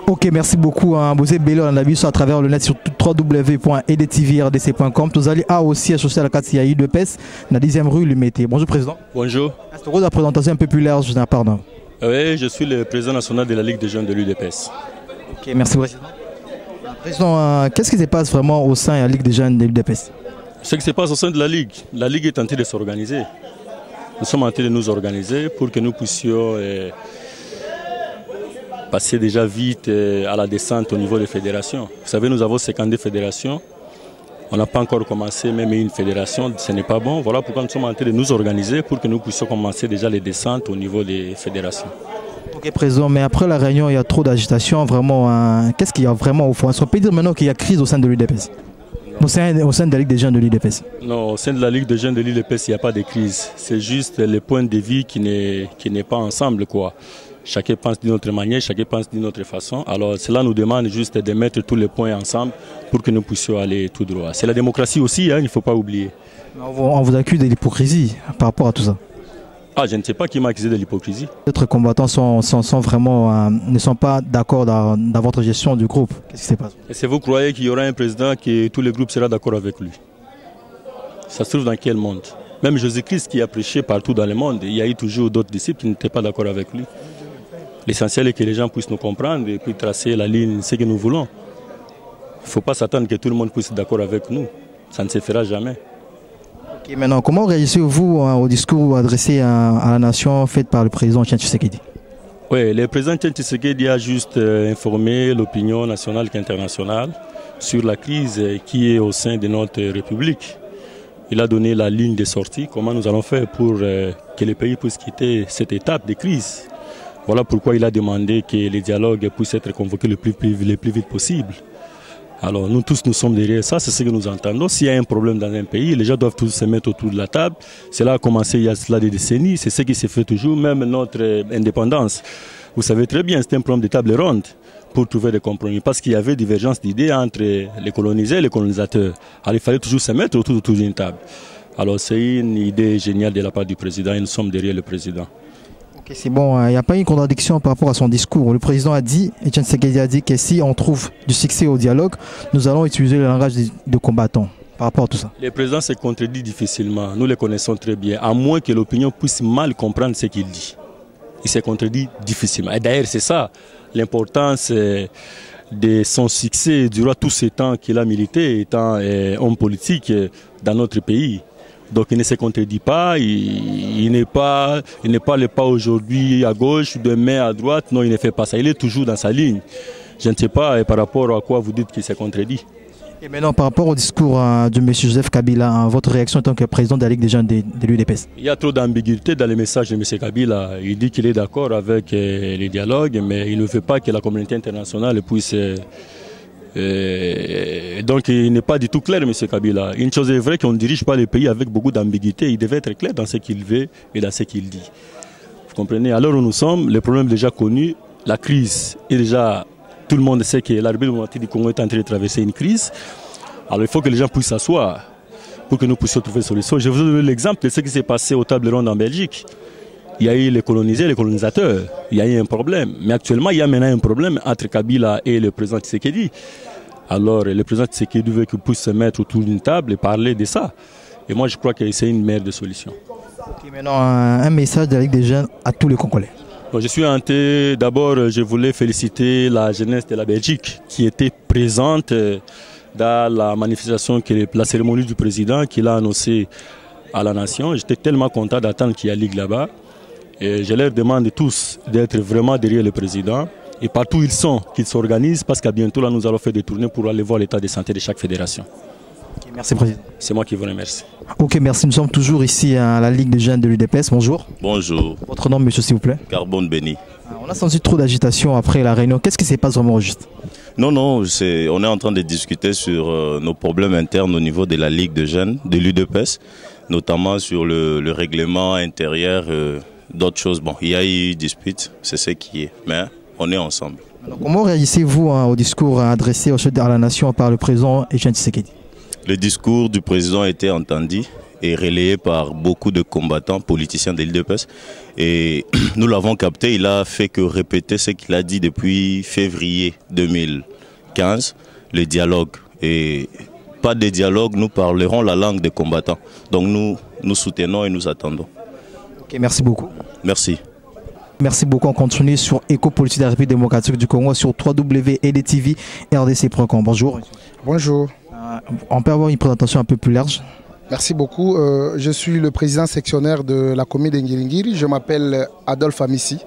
Ok, merci beaucoup. Vous êtes belé, on a vu ça à travers le net sur www.edtvrdc.com. Vous allez aussi associer à la carte CII de PES, la 10e rue Lumété. Bonjour Président. Bonjour. Est-ce que la présentation un peu plus large de la part d'un? Oui, je suis le président national de la Ligue des jeunes de l'UDPS. Ok, merci Président. Président, qu'est-ce qui se passe vraiment au sein de la Ligue des jeunes de l'UDPS? Ce qui se passe au sein de la Ligue est en train de s'organiser. Nous sommes en train de nous organiser pour que nous puissions passer déjà vite à la descente au niveau des fédérations. Vous savez, nous avons 52 fédérations. On n'a pas encore commencé même une fédération, ce n'est pas bon. Voilà pourquoi nous sommes en train de nous organiser pour que nous puissions commencer déjà les descentes au niveau des fédérations. Ok, Président, mais après la réunion, il y a trop d'agitation. Vraiment, qu'est-ce qu'il y a vraiment au fond? Est-ce qu'on peut dire maintenant qu'il y a crise au sein de l'UDPS? Au sein de la Ligue des jeunes de l'UDPS? Non, au sein de la Ligue des jeunes de l'UDPS, il n'y a pas de crise. C'est juste les points de vie qui n'est pas ensemble, quoi. Chacun pense d'une autre manière, chacun pense d'une autre façon. Alors cela nous demande juste de mettre tous les points ensemble pour que nous puissions aller tout droit. C'est la démocratie aussi, hein, il ne faut pas oublier. On vous accuse de l'hypocrisie par rapport à tout ça. Ah, je ne sais pas qui m'a accusé de l'hypocrisie. D'autres combattants ne sont pas d'accord dans votre gestion du groupe. Qu'est-ce qui se passe? Est-ce que vous croyez qu'il y aura un président que tout le groupe sera d'accord avec lui? Ça se trouve dans quel monde? Même Jésus-Christ qui a prêché partout dans le monde, il y a eu toujours d'autres disciples qui n'étaient pas d'accord avec lui. L'essentiel est que les gens puissent nous comprendre et puis tracer la ligne, ce que nous voulons. Il ne faut pas s'attendre que tout le monde puisse être d'accord avec nous. Ça ne se fera jamais. Okay, maintenant, comment réagissez-vous au discours adressé à la nation fait par le président Etienne Tshisekedi? Oui, le président Etienne Tshisekedi a juste informé l'opinion nationale et internationale sur la crise qui est au sein de notre République. Il a donné la ligne de sortie, comment nous allons faire pour que le pays puisse quitter cette étape de crise. Voilà pourquoi il a demandé que les dialogues puissent être convoqués le plus vite possible. Alors nous tous nous sommes derrière ça, c'est ce que nous entendons. S'il y a un problème dans un pays, les gens doivent tous se mettre autour de la table. Cela a commencé il y a cela des décennies, c'est ce qui se fait toujours, même notre indépendance. Vous savez très bien, c'est un problème de table ronde pour trouver des compromis, parce qu'il y avait divergence d'idées entre les colonisés et les colonisateurs. Alors il fallait toujours se mettre autour d'une table. Alors c'est une idée géniale de la part du président et nous sommes derrière le président. Okay, c'est bon, il n'y a pas une contradiction par rapport à son discours. Le président a dit, Etienne Tshisekedi a dit que si on trouve du succès au dialogue, nous allons utiliser le langage de combattants. Par rapport à tout ça. Le président se contredit difficilement, nous le connaissons très bien, à moins que l'opinion puisse mal comprendre ce qu'il dit. Il se contredit difficilement. Et d'ailleurs, c'est ça l'importance de son succès durant tous ces temps qu'il a milité, étant homme politique dans notre pays. Donc il ne se contredit pas, il n'est pas le pas aujourd'hui à gauche, demain à droite, non, il ne fait pas ça. Il est toujours dans sa ligne. Je ne sais pas par rapport à quoi vous dites qu'il se contredit. Et maintenant, par rapport au discours de M. Joseph Kabila, votre réaction en tant que président de la Ligue des jeunes de l'UDPS? Il y a trop d'ambiguïté dans les messages de M. Kabila. Il dit qu'il est d'accord avec les dialogues, mais il ne veut pas que la communauté internationale puisse... donc il n'est pas du tout clair, M. Kabila. Une chose est vraie, qu'on ne dirige pas les pays avec beaucoup d'ambiguïté. Il devait être clair dans ce qu'il veut et dans ce qu'il dit. Vous comprenez? À l'heure où nous sommes, le problème est déjà connu, la crise est déjà... Tout le monde sait que la République démocratique du Congo est en train de traverser une crise. Alors il faut que les gens puissent s'asseoir pour que nous puissions trouver une solution. Je vais vous donner l'exemple de ce qui s'est passé aux tables rondes en Belgique. Il y a eu les colonisés, les colonisateurs. Il y a eu un problème. Mais actuellement, il y a maintenant un problème entre Kabila et le président Tshisekedi. Alors le président Tshisekedi veut qu'il puisse se mettre autour d'une table et parler de ça. Et moi, je crois que c'est une meilleure des solutions. Okay, maintenant, un message de la Ligue des jeunes à tous les Congolais. Bon, je suis hanté. D'abord, je voulais féliciter la jeunesse de la Belgique qui était présente dans la manifestation, la cérémonie du président qu'il a annoncé à la nation. J'étais tellement content d'attendre qu'il y ait Ligue là-bas. Et je leur demande tous d'être vraiment derrière le président. Et partout où ils sont, qu'ils s'organisent, parce qu'à bientôt, là, nous allons faire des tournées pour aller voir l'état de santé de chaque fédération. Okay, merci, Président. C'est moi qui vous remercie. Ok, merci. Nous sommes toujours ici à la Ligue des jeunes de l'UDPS. Bonjour. Bonjour. Votre nom, monsieur, s'il vous plaît? Carbone Béni. On a senti trop d'agitation après la réunion. Qu'est-ce qui se passe vraiment au juste? Non, on est en train de discuter sur nos problèmes internes au niveau de la Ligue de jeunes de l'UDPS, notamment sur le règlement intérieur, d'autres choses. Bon, il y a eu dispute, c'est ce qui est, mais on est ensemble. Alors, comment réagissez-vous au discours adressé à la nation par le président Etienne Tshisekedi? Le discours du président a été entendu et relayé par beaucoup de combattants, politiciens de l'UDPS. Et nous l'avons capté, il a fait que répéter ce qu'il a dit depuis février 2015, le dialogue. Et pas de dialogue, nous parlerons la langue des combattants. Donc nous soutenons et nous attendons. Ok, merci beaucoup. Merci. Merci beaucoup. On continue sur Éco-Politique de la République démocratique du Congo sur www.edtv et rdc.com. Bonjour. Bonjour. On peut avoir une présentation un peu plus large? Merci beaucoup. Je suis le président sectionnaire de la commune d'Ngiringiri. Je m'appelle Adolphe Amissi.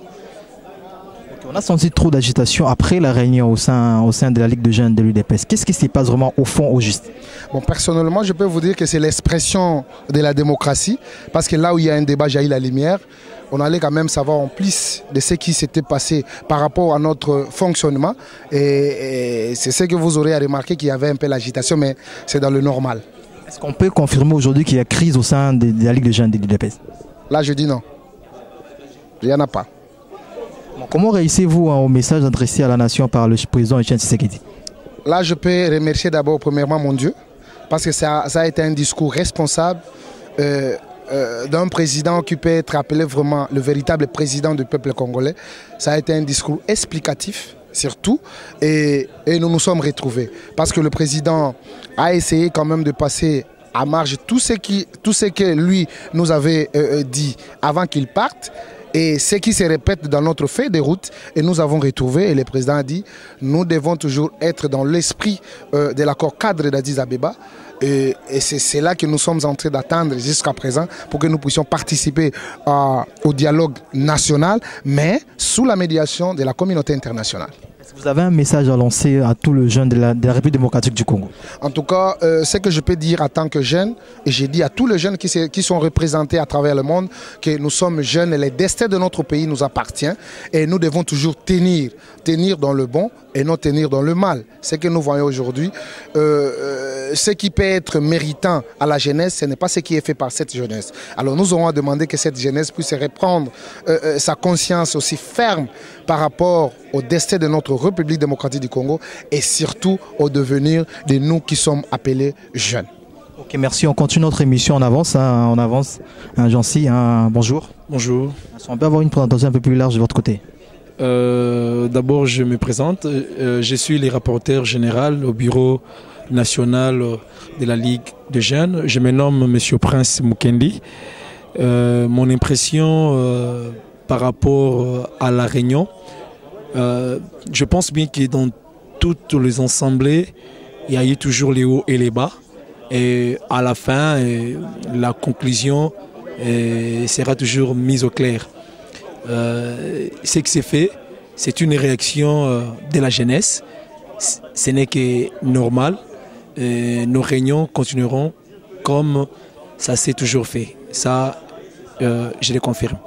On a senti trop d'agitation après la réunion au sein de la Ligue de jeunes de l'UDPS. Qu'est-ce qui se passe vraiment au fond, au juste? Bon, personnellement, je peux vous dire que c'est l'expression de la démocratie. Parce que là où il y a un débat, jaillit la lumière. On allait quand même savoir en plus de ce qui s'était passé par rapport à notre fonctionnement. Et c'est ce que vous aurez à remarquer qu'il y avait un peu l'agitation, mais c'est dans le normal. Est-ce qu'on peut confirmer aujourd'hui qu'il y a crise au sein de la Ligue de jeunes de l'UDPS? Là, je dis non. Il n'y en a pas. Comment réussissez-vous au message adressé à la nation par le président Etienne Tshisekedi? Là, je peux remercier d'abord premièrement mon Dieu, parce que ça a été un discours responsable d'un président qui peut être appelé vraiment le véritable président du peuple congolais. Ça a été un discours explicatif, surtout, et nous nous sommes retrouvés. Parce que le président a essayé quand même de passer à marge tout ce que lui nous avait dit avant qu'il parte. Et ce qui se répète dans notre feuille de route, et nous avons retrouvé, et le président a dit, nous devons toujours être dans l'esprit de l'accord cadre d'Addis Abeba. Et c'est là que nous sommes en train d'attendre jusqu'à présent pour que nous puissions participer au dialogue national, mais sous la médiation de la communauté internationale. Est-ce que vous avez un message à lancer à tous les jeunes de la République démocratique du Congo? En tout cas, ce que je peux dire en tant que jeune, et j'ai dit à tous les jeunes qui sont représentés à travers le monde, que nous sommes jeunes et le destin de notre pays nous appartient et nous devons toujours tenir dans le bon et non tenir dans le mal. Ce que nous voyons aujourd'hui, ce qui peut être méritant à la jeunesse, ce n'est pas ce qui est fait par cette jeunesse. Alors nous aurons à demander que cette jeunesse puisse reprendre sa conscience aussi ferme par rapport au destin de notre République démocratique du Congo et surtout au devenir de nous qui sommes appelés jeunes. Ok, merci. On continue notre émission. On avance. Jancy, bonjour. Bonjour. On peut avoir une présentation un peu plus large de votre côté? D'abord, je me présente. Je suis le rapporteur général au bureau national de la Ligue des jeunes. Je me nomme M. Prince Mukendi. Mon impression par rapport à la réunion, je pense bien que dans toutes les assemblées, il y a eu toujours les hauts et les bas. Et à la fin, la conclusion sera toujours mise au clair. Ce qui s'est fait, c'est une réaction de la jeunesse. Ce n'est que normal. Nos réunions continueront comme ça s'est toujours fait. Ça, je le confirme.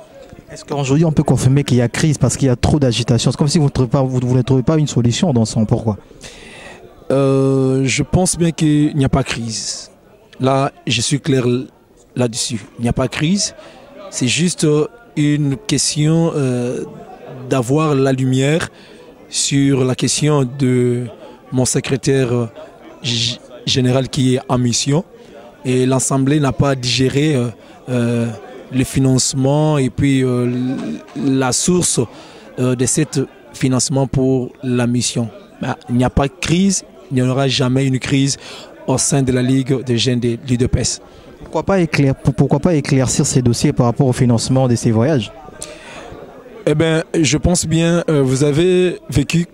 Est-ce qu'aujourd'hui on peut confirmer qu'il y a crise parce qu'il y a trop d'agitation? C'est comme si vous ne trouvez pas une solution dans son pourquoi? Je pense bien qu'il n'y a pas de crise. Là, je suis clair là-dessus. Il n'y a pas de crise. C'est juste une question d'avoir la lumière sur la question de mon secrétaire général qui est en mission. Et l'Assemblée n'a pas digéré le financement et puis la source de cet financement pour la mission. Il n'y a pas de crise, il n'y aura jamais une crise au sein de la Ligue des jeunes de l'UDPS. Pourquoi pas éclaircir ces dossiers par rapport au financement de ces voyages? Eh bien, je pense bien, vous avez vécu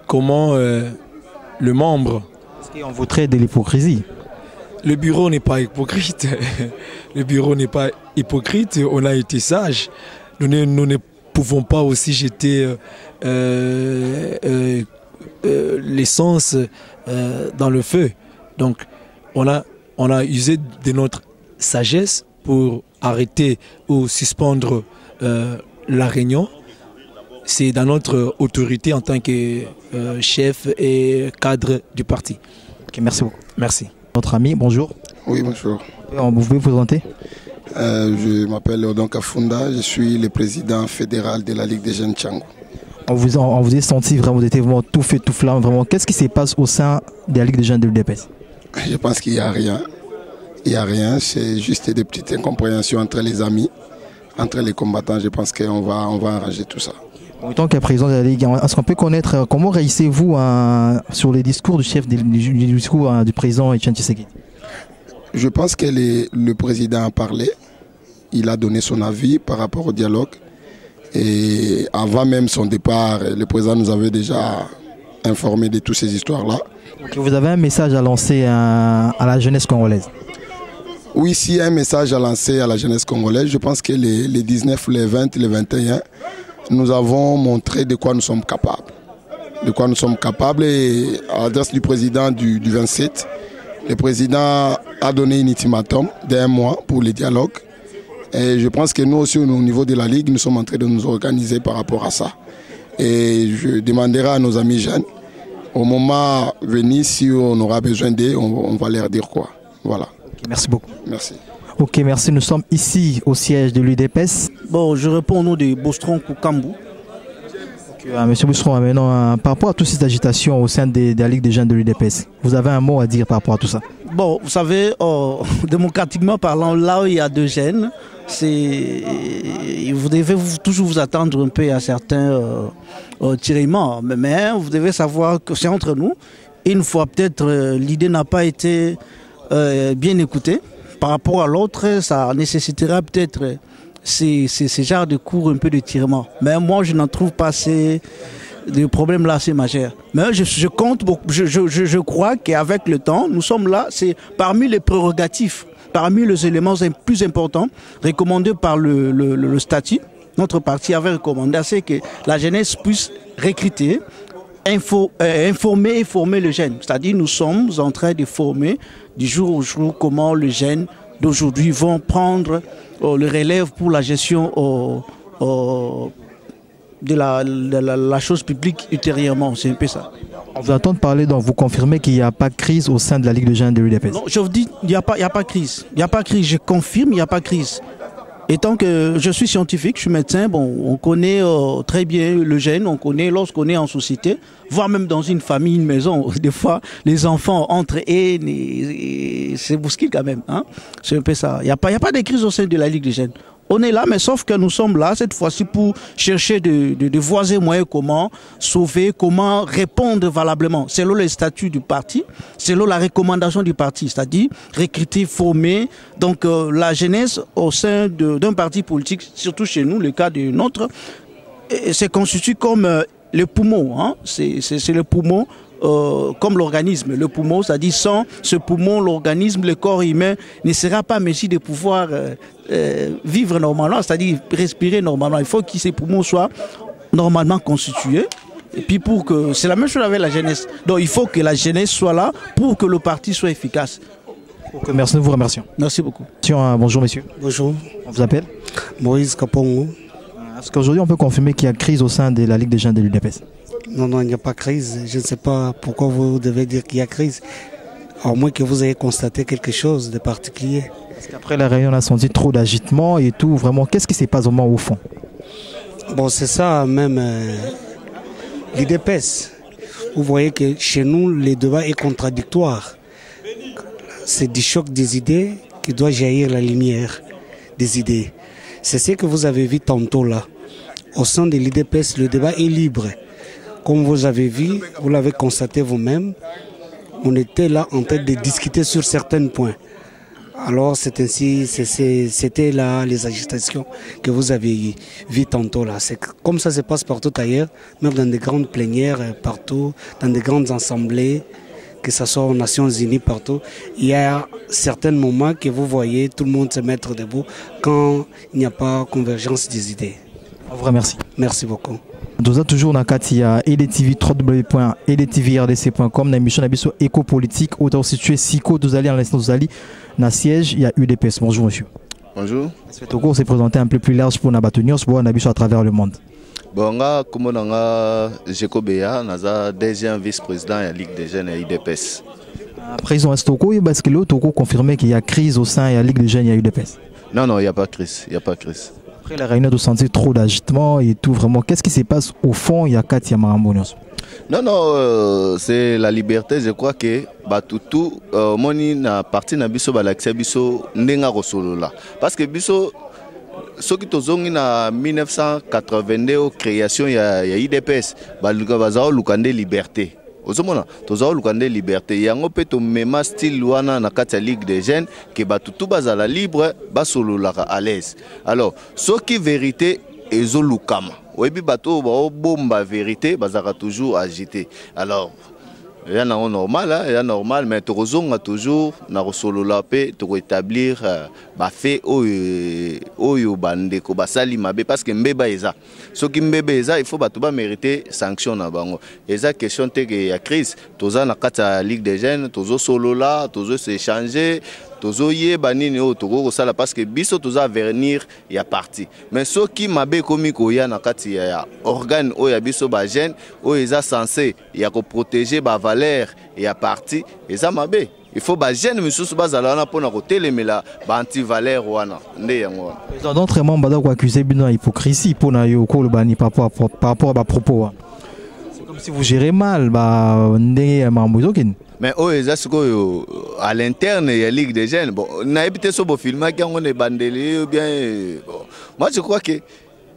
comment le membre... Parce qu'on voudrait de l'hypocrisie. Le bureau n'est pas hypocrite. Le bureau n'est pas hypocrite. On a été sages. Nous ne pouvons pas aussi jeter l'essence dans le feu. Donc, on a usé de notre sagesse pour arrêter ou suspendre la réunion. C'est dans notre autorité en tant que chef et cadre du parti. Okay, merci beaucoup. Merci. Notre ami, bonjour. Oui, bonjour. Vous pouvez vous présenter? Je m'appelle Odon Kafunda, je suis le président fédéral de la Ligue des jeunes Tchango. On vous a senti vraiment, vous étiez vraiment tout fait, tout flamme. Vraiment. Qu'est-ce qui se passe au sein de la Ligue des jeunes de l'UDPS? Je pense qu'il n'y a rien. Il il n'y a rien, c'est juste des petites incompréhensions entre les amis, entre les combattants. Je pense qu'on va arranger tout ça. En tant que président de la Ligue, est-ce qu'on peut connaître comment réagissez-vous sur les discours du chef du président Etienne Tshisekedi? Je pense que le président a parlé, il a donné son avis par rapport au dialogue. Et avant même son départ, le président nous avait déjà informé de toutes ces histoires-là. Vous avez un message à lancer à la jeunesse congolaise? Oui, s'il y a un message à lancer à la jeunesse congolaise, je pense que les 19, les 20, les 21, nous avons montré de quoi nous sommes capables. De quoi nous sommes capables. Et à l'adresse du président du 27, le président a donné un ultimatum d'1 mois pour les dialogues. Et je pense que nous aussi, au niveau de la Ligue, nous sommes en train de nous organiser par rapport à ça. Et je demanderai à nos amis jeunes, au moment venu, si on aura besoin d'eux, on va leur dire quoi. Voilà. Merci beaucoup. Merci. Ok, merci. Nous sommes ici au siège de l'UDPS. Bon, je réponds au nom de Bostron Koukambu. Monsieur Bostron, maintenant, par rapport à toutes ces agitations au sein de la Ligue des jeunes de l'UDPS, vous avez un mot à dire par rapport à tout ça? Bon, vous savez, démocratiquement parlant, là où il y a 2 jeunes, vous devez toujours vous attendre un peu à certains tiraillements. Mais vous devez savoir que c'est entre nous. Une fois peut-être l'idée n'a pas été bien écoutée. Par rapport à l'autre, ça nécessitera peut-être ces genres de cours un peu de tirement. Mais moi, je n'en trouve pas de problème là assez majeur. Mais je compte beaucoup, je crois qu'avec le temps, nous sommes là, c'est parmi les prérogatives, parmi les éléments plus importants recommandés par le statut. Notre parti avait recommandé assez que la jeunesse puisse recruter, informer et former le jeune. C'est-à-dire nous sommes en train de former du jour au jour comment les jeunes d'aujourd'hui vont prendre le relève pour la gestion de la chose publique ultérieurement. C'est un peu ça. On vous entend parler, donc vous confirmez qu'il n'y a pas de crise au sein de la Ligue des jeunes de l'UDPS? Non, je vous dis, il n'y a pas de crise. Il n'y a pas de crise, je confirme, il n'y a pas de crise. Étant que je suis scientifique, je suis médecin, bon, on connaît très bien le gène, on connaît lorsqu'on est en société, voire même dans une famille, une maison, des fois, les enfants entre et c'est bousqué quand même. Hein? C'est un peu ça. Il n'y a pas de crise au sein de la Ligue des jeunes. On est là, mais sauf que nous sommes là, cette fois-ci, pour chercher de voies et moyens comment sauver, comment répondre valablement, selon les statuts du parti, selon la recommandation du parti, c'est-à-dire recruter, former. Donc la jeunesse au sein d'un parti politique, surtout chez nous, le cas de notre, c'est constitué comme le poumon. Hein? C'est le poumon. Comme l'organisme, le poumon, c'est-à-dire sans ce poumon, l'organisme, le corps humain ne sera pas mesure de pouvoir vivre normalement, c'est-à-dire respirer normalement. Il faut que ces poumons soient normalement constitués. Et puis pour que c'est la même chose avec la jeunesse. Donc il faut que la jeunesse soit là pour que le parti soit efficace. Okay, merci, nous vous remercions. Merci beaucoup. Bonjour monsieur. Bonjour. On vous appelle? Moïse Kapongo. Est-ce qu'aujourd'hui on peut confirmer qu'il y a crise au sein de la Ligue des jeunes de l'UDPS? Non, il n'y a pas de crise. Je ne sais pas pourquoi vous devez dire qu'il y a crise. À moins que vous ayez constaté quelque chose de particulier. Parce qu'après la réunion, on a senti trop d'agitement et tout. Vraiment, qu'est-ce qui se passe au moment au fond? Bon, c'est ça même l'UDPS. Vous voyez que chez nous, le débat est contradictoire. C'est du choc des idées qui doit jaillir la lumière des idées. C'est ce que vous avez vu tantôt là. Au sein de l'UDPS, le débat est libre. Comme vous avez vu, vous l'avez constaté vous-même, on était là en train de discuter sur certains points. Alors c'est ainsi, c'était là les agitations que vous avez vues tantôt là. C'est comme ça se passe partout ailleurs, même dans des grandes plénières partout, dans des grandes assemblées, que ce soit aux Nations Unies partout. Il y a certains moments que vous voyez tout le monde se mettre debout quand il n'y a pas convergence des idées. On vous remercie. Merci beaucoup. Nous sommes toujours dans le cadre de EDTV, www.edtvrdc.com, dans l'émission éco-politique, autant situé SICO, nous allons à l'instant, nous allons dans le siège, il y a UDPS. Bonjour monsieur. Bonjour. On s'est présenté un peu plus large pour Nabatonios, pour à travers le monde. Bon, comme on a Jeko Beya, nous avons deuxième vice-président de la Ligue des jeunes et UDPS. Président Estoko, est-ce que l'autre confirmé qu'il y a crise au sein de la Ligue des jeunes et UDPS? Non, il n'y a pas de crise. Il n'y a pas de crise. Après la réunion, de sentir trop d'agitement et tout, vraiment, qu'est-ce qui se passe au fond? Il y a 4 Yamambonios. Non, non, c'est la liberté. Je crois que tout moni na parti na biso balakisa biso ndenga kosolola. Parce que biso soki tozongi na 1982 création ya IDPS baluka bazao lukande liberté. Ozomona tozao lukande liberté. Yango pe to mema style wana na kati ya Ligue des Jeunes que batutu bazala libre basolola à l'aise. Alors soki vérité ezolukama. Webi bato ba bomba vérité bazaka toujours agité. Alors il y a normal, il y a normal, mais on a toujours na pe to établir ba fait oyo bande ko basali mabe parce que mbeba eza. So ki mbeba eza il faut ba to ba mériter sanction na bango. Eza question te que ya crise, toza na kata Ligue des Jeunes, tozo solola, tozo s'échanger. Tozo ye banini o toko ko sala parce que biso toza avenir ya parti mais so ki mabe komi ko ya na kati ya organe o ya biso ba jeune o eza censé ya ko protéger ba valeur ya parti eza mabe il faut ba jeune misusu bazala na pona ko telemela ba anti valeur wana nde yango dans d'autres membres bada ko accuser bino hypocrisie pona yo ko le bani par rapport à ba propos. C'est comme si vous gérez mal ba ndenge mambo zokin. Mais à l'interne, il y a Ligue des Jeunes. Bon, on a évité ce beau film qui on est bandélé ou bien. Bon. Moi, je crois que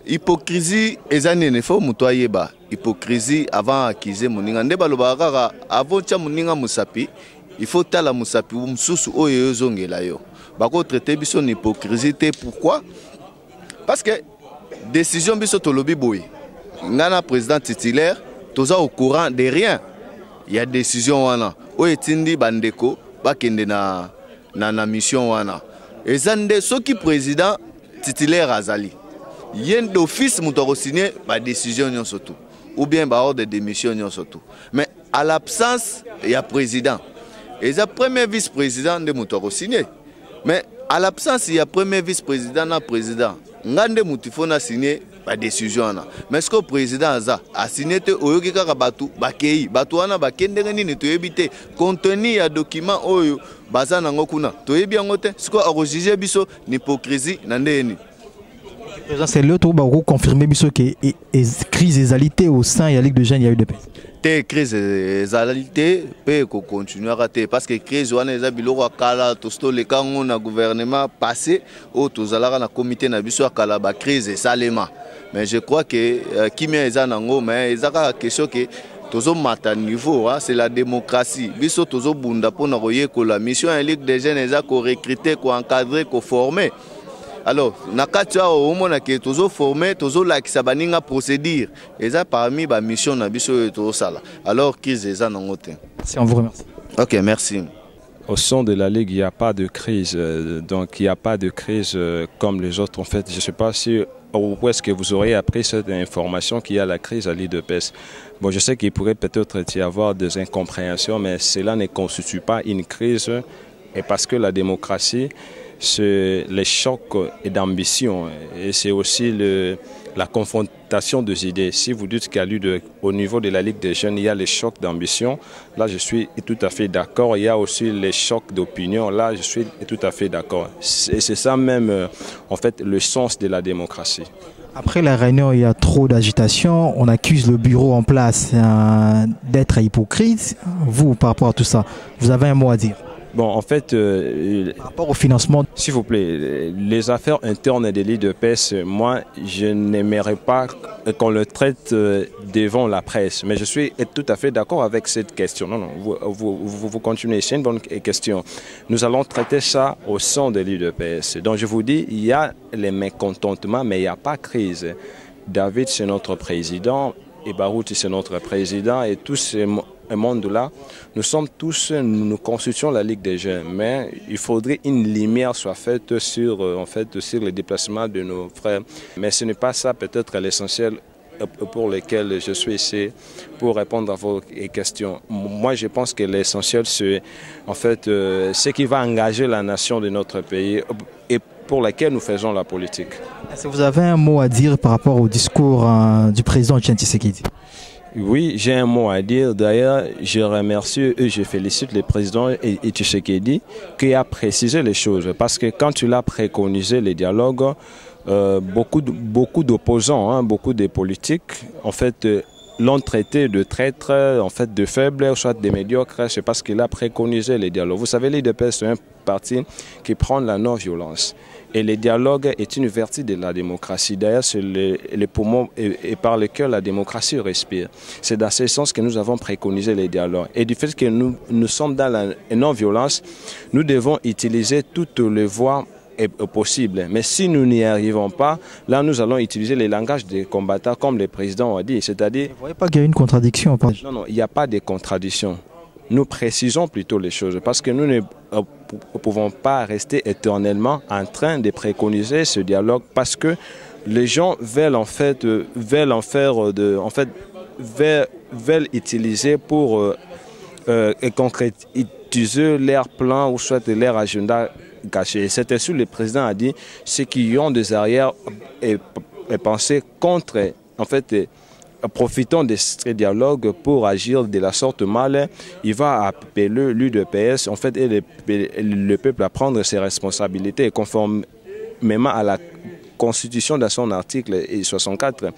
hypocrisie, les années ne faut mutoyer ba. Hypocrisie avant acquiser moninga. Ndeba lo bagara avant cha moninga musapi. Il faut tala musapi umsusu oyo zongela yo. Bako traiter biso hypocrisie. Pourquoi? Parce que décision biso tolobi boy. Ngana président titulaire, toza au courant de rien. Il y a décision wana. Oetindi bandeko bakende na mission wana. Ezande soki président titulaire azali. Yen d'office mutoko signer ba décision nyon surtout ou bien ba ordre de démission nyon surtout. Mais à l'absence il y a président. Eza premier vice-président de mutoko signer. Mais à l'absence il y a premier vice-président na président. Ngande mutifona signer ba décision na mais ce que le président a signé te oyoki kaka batu bakei batu wana bakendenge nini toyebi te contenu ya document oyo baza nango kuna toyebi yango te ce que a biso ni hypocrisie na ndeni. Président c'est le tout ba confirmer biso que crise ezalité au sein ya Ligue de Jeunes il y a eu des te crise ezalité pe ko continuer à rater parce que crise wana eza biloko akala to sto le kango na gouvernement passé o tozalaka na comité na biso akala ba crise salema. Mais je crois que Kimia eza nango mais ezaka question que tozo mata niveau c'est la démocratie. Biso tozo bunda pona koye ko la mission en Ligue des Jeunes eza ko recruter ko encadrer ko former. Alors nakati au mona ke tozo former tozo lakisa baninga procédure eza parmi ba mission na biso to sala. Alors crise eza nango te. Si on vous remercie. OK, merci. Au sein de la Ligue, il n'y a pas de crise. Donc, il n'y a pas de crise comme les autres. En fait, je ne sais pas si où est-ce que vous auriez appris cette information qu'il y a la crise à l'IDPS. Bon, je sais qu'il pourrait peut-être y avoir des incompréhensions, mais cela ne constitue pas une crise. Et parce que la démocratie, c'est les chocs d'ambition. Et c'est aussi la confrontation des idées. Si vous dites qu'au niveau de la Ligue des Jeunes, il y a les chocs d'ambition, là je suis tout à fait d'accord. Il y a aussi les chocs d'opinion, là je suis tout à fait d'accord. Et c'est ça même, en fait, le sens de la démocratie. Après la réunion, il y a trop d'agitation. On accuse le bureau en place d'être hypocrite. Vous, par rapport à tout ça, vous avez un mot à dire? Bon, en fait, par rapport au financement, s'il vous plaît, les affaires internes de l'IDPS, moi, je n'aimerais pas qu'on le traite devant la presse. Mais je suis tout à fait d'accord avec cette question. Non, non, vous continuez. C'est une bonne question. Nous allons traiter ça au sein de l'IDPS. Donc, je vous dis, il y a les mécontentements, mais il n'y a pas de crise. David, c'est notre président. Et Barouti, c'est notre président. Et tous ces monde-là, nous sommes tous, nous constituons la Ligue des Jeunes, mais il faudrait une lumière soit faite sur, sur les déplacements de nos frères. Mais ce n'est pas ça peut-être l'essentiel pour lequel je suis ici pour répondre à vos questions. Moi, je pense que l'essentiel, c'est ce qui va engager la nation de notre pays et pour laquelle nous faisons la politique. Est-ce que vous avez un mot à dire par rapport au discours du président Etienne Tshisekedi? Oui, j'ai un mot à dire. D'ailleurs, je remercie et je félicite le président Tshisekedi qui a précisé les choses. Parce que quand il a préconisé les dialogues, beaucoup d'opposants, beaucoup de politiques, l'ont traité de traître, en fait de faible, soit de médiocre. C'est parce qu'il a préconisé les dialogues. Vous savez, l'UDPS, c'est un parti qui prend la non-violence. Et le dialogue est une vertu de la démocratie. D'ailleurs, c'est les poumons et par lesquels la démocratie respire. C'est dans ce sens que nous avons préconisé les dialogues. Et du fait que nous sommes dans la non-violence, nous devons utiliser toutes les voies possibles. Mais si nous n'y arrivons pas, là, nous allons utiliser les langages des combattants, comme le président a dit. C'est-à-dire... Vous ne voyez pas qu'il y a une contradiction? Non, non, il n'y a pas de contradiction. Nous précisons plutôt les choses parce que nous ne pouvons pas rester éternellement en train de préconiser ce dialogue parce que les gens veulent veulent utiliser pour concrétiser leur plan ou soit leur agenda caché. C'était sûr, le président a dit ceux qui ont des arrières et pensées contre, en fait, profitant de ce dialogue pour agir de la sorte mal, il va appeler l'UDPS en fait, et le peuple à prendre ses responsabilités conformément à la Constitution dans son article 64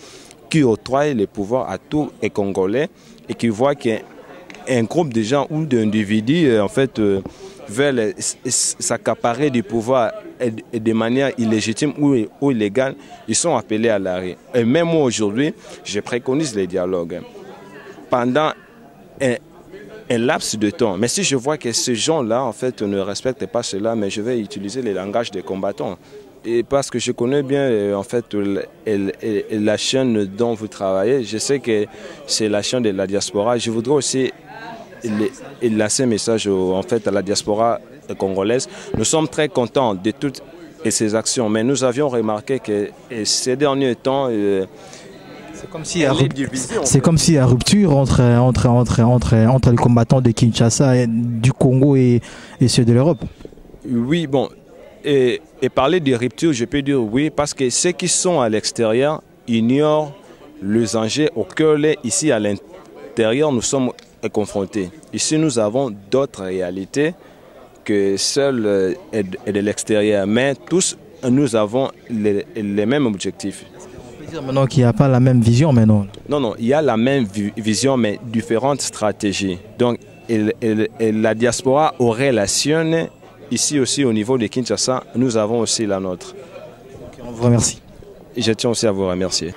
qui octroie les pouvoirs à tous les Congolais et qui voit qu'un groupe de gens ou d'individus en fait veulent s'accaparer du pouvoir de manière illégitime ou illégale, ils sont appelés à l'arrêt. Et même moi aujourd'hui, je préconise les dialogues pendant un laps de temps. Mais si je vois que ces gens-là en fait ne respectent pas cela, mais je vais utiliser les langages des combattants. Et parce que je connais bien en fait la chaîne dont vous travaillez, je sais que c'est la chaîne de la diaspora. Je voudrais aussi lancer un message en fait à la diaspora congolaise. Nous sommes très contents de toutes ces actions, mais nous avions remarqué que ces derniers temps, c'est comme s'il y a rupture entre les combattants de Kinshasa, du Congo et ceux de l'Europe. Oui, bon, et parler de rupture, je peux dire oui, parce que ceux qui sont à l'extérieur ignorent les enjeux auxquels ici à l'intérieur nous sommes confrontés. Ici, nous avons d'autres réalités que celles de l'extérieur, mais tous, nous avons les mêmes objectifs. On peut dire maintenant qu'il n'y a pas la même vision maintenant. Non, non, il y a la même vision, mais différentes stratégies. Donc, la diaspora aurait la sienne. Ici aussi, au niveau de Kinshasa, nous avons aussi la nôtre. On vous remercie. Je tiens aussi à vous remercier.